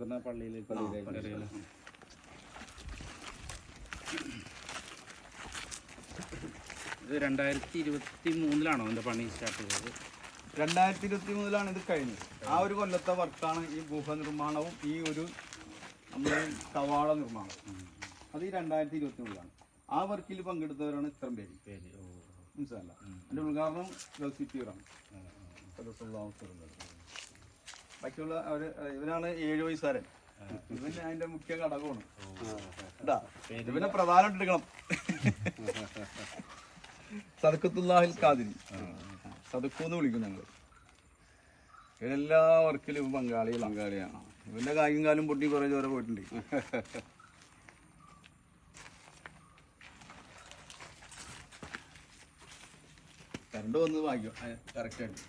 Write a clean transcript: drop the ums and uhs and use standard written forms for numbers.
കൊടുക്കുന്ന പള്ളിയിൽ ഇത് 2023 ഇതിന്റെ പണി സ്റ്റാർട്ട് ചെയ്തത്? 2023 ഇത് കഴിഞ്ഞത്. ആ ഒരു കൊല്ലത്തെ വർക്കാണ് ഈ ഗുഹ നിർമ്മാണവും ഈ ഒരു നമ്മുടെ കവാട നിർമ്മാണം. അത് ഈ 2023 ആ വർക്കിൽ പങ്കെടുത്തവരാണ് ഇത്രയും പേര്. മനസ്സിലല്ല, അതിന്റെ ഉദ്ഘാടനം ഗൾസിറ്റിയറാണ്. ബാക്കിയുള്ള ഇവനാണ് 7 വയസ്സുകാരൻ. ഇവന് അതിന്റെ മുഖ്യ ഘടകമാണ്. ഇവനെ പ്രധാനം എടുക്കണം. സദഖത്തുല്ലാഹിൽ ഖാദിരി, സദഖൂന്ന് വിളിക്കും ഞങ്ങൾ. ഇവനെല്ലാ വർക്കിലും പങ്കാളിയാണ്. ഇവന്റെ കായും കാലും പൊട്ടി കുറെ ചോര പോയിട്ടുണ്ട്. കറണ്ട് വന്നത് ഭാഗ്യം കറക്റ്റായിട്ട്.